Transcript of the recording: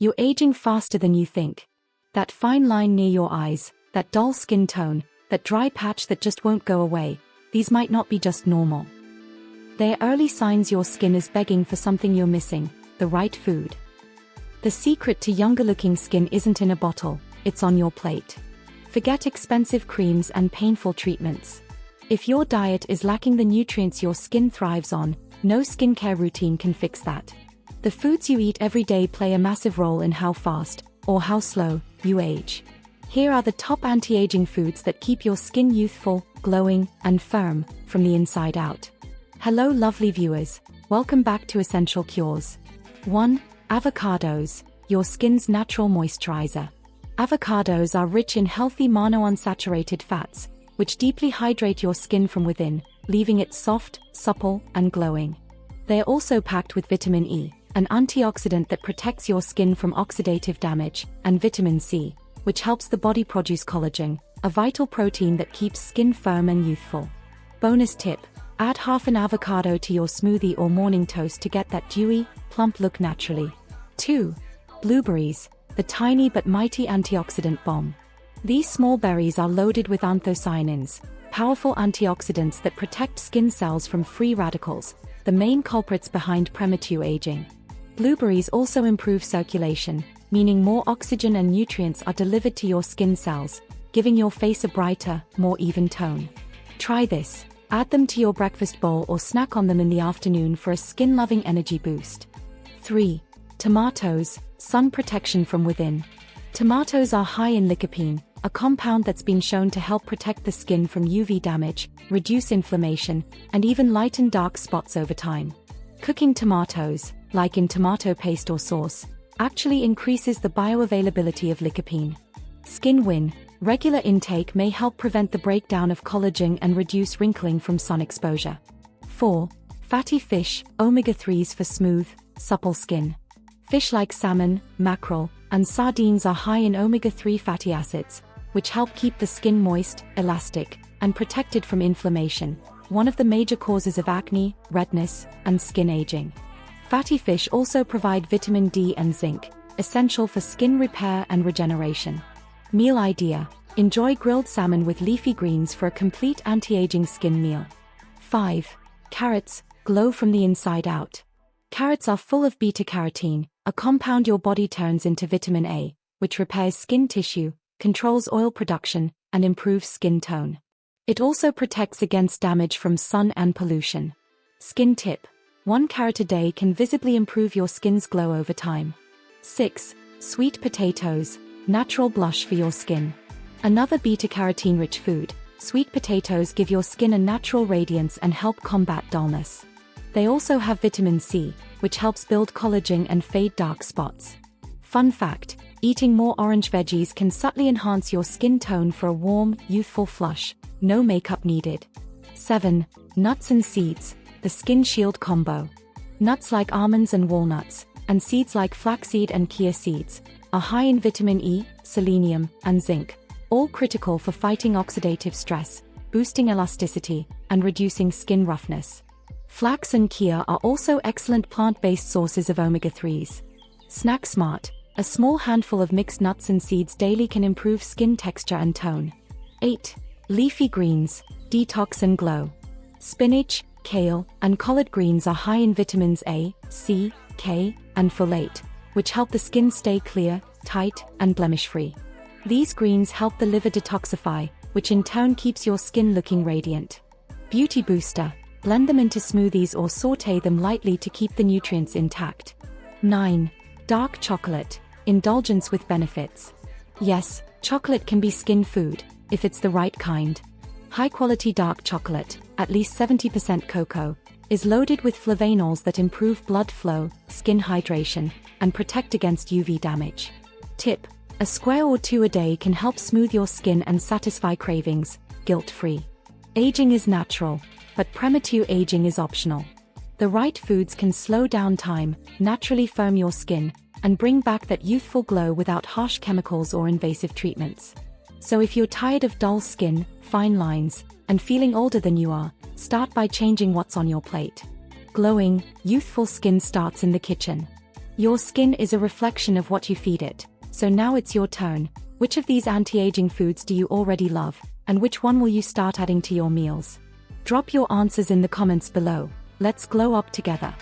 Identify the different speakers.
Speaker 1: You're aging faster than you think. That fine line near your eyes, that dull skin tone, that dry patch that just won't go away, these might not be just normal. They're early signs your skin is begging for something you're missing, the right food. The secret to younger-looking skin isn't in a bottle, it's on your plate. Forget expensive creams and painful treatments. If your diet is lacking the nutrients your skin thrives on, no skincare routine can fix that. The foods you eat every day play a massive role in how fast, or how slow, you age. Here are the top anti-aging foods that keep your skin youthful, glowing, and firm, from the inside out. Hello lovely viewers, welcome back to Essential Cures. 1. Avocados, your skin's natural moisturizer. Avocados are rich in healthy monounsaturated fats, which deeply hydrate your skin from within, leaving it soft, supple, and glowing. They are also packed with vitamin E, an antioxidant that protects your skin from oxidative damage, and vitamin C, which helps the body produce collagen, a vital protein that keeps skin firm and youthful. Bonus tip: add half an avocado to your smoothie or morning toast to get that dewy, plump look naturally. 2. Blueberries, the tiny but mighty antioxidant bomb. These small berries are loaded with anthocyanins, powerful antioxidants that protect skin cells from free radicals, the main culprits behind premature aging. Blueberries also improve circulation, meaning more oxygen and nutrients are delivered to your skin cells, giving your face a brighter, more even tone. Try this. Add them to your breakfast bowl or snack on them in the afternoon for a skin-loving energy boost. 3. Tomatoes, sun protection from within. Tomatoes are high in lycopene, a compound that's been shown to help protect the skin from UV damage, reduce inflammation, and even lighten dark spots over time. Cooking tomatoes, like in tomato paste or sauce, actually increases the bioavailability of lycopene. Skin win, regular intake may help prevent the breakdown of collagen and reduce wrinkling from sun exposure. 4. Fatty fish, omega-3s for smooth, supple skin. Fish like salmon, mackerel, and sardines are high in omega-3 fatty acids, which help keep the skin moist, elastic, and protected from inflammation, one of the major causes of acne, redness, and skin aging. Fatty fish also provide vitamin D and zinc, essential for skin repair and regeneration. Meal idea: enjoy grilled salmon with leafy greens for a complete anti-aging skin meal. 5. Carrots, glow from the inside out. Carrots are full of beta-carotene, a compound your body turns into vitamin A, which repairs skin tissue, controls oil production, and improves skin tone. It also protects against damage from sun and pollution. Skin tip: 1 carrot a day can visibly improve your skin's glow over time. 6. Sweet potatoes, natural blush for your skin. Another beta-carotene-rich food, sweet potatoes give your skin a natural radiance and help combat dullness. They also have vitamin C, which helps build collagen and fade dark spots. Fun fact: eating more orange veggies can subtly enhance your skin tone for a warm, youthful flush, no makeup needed. 7. Nuts and seeds, the skin shield combo. Nuts like almonds and walnuts, and seeds like flaxseed and chia seeds, are high in vitamin E, selenium, and zinc, all critical for fighting oxidative stress, boosting elasticity, and reducing skin roughness. Flax and chia are also excellent plant-based sources of omega-3s. Snack smart: a small handful of mixed nuts and seeds daily can improve skin texture and tone. 8. Leafy greens, detox and glow. Spinach, kale, and collard greens are high in vitamins A, C, K, and folate, which help the skin stay clear, tight, and blemish-free. These greens help the liver detoxify, which in turn keeps your skin looking radiant. Beauty booster: blend them into smoothies or sauté them lightly to keep the nutrients intact. 9. Dark chocolate, indulgence with benefits. Yes, chocolate can be skin food, if it's the right kind. High-quality dark chocolate, at least 70% cocoa, is loaded with flavonols that improve blood flow, skin hydration, and protect against UV damage. Tip: a square or 2 a day can help smooth your skin and satisfy cravings, guilt-free. Aging is natural, but premature aging is optional. The right foods can slow down time, naturally firm your skin, and bring back that youthful glow without harsh chemicals or invasive treatments. So if you're tired of dull skin, fine lines, and feeling older than you are, start by changing what's on your plate. Glowing, youthful skin starts in the kitchen. Your skin is a reflection of what you feed it, so now it's your turn. Which of these anti-aging foods do you already love, and which one will you start adding to your meals? Drop your answers in the comments below. Let's glow up together.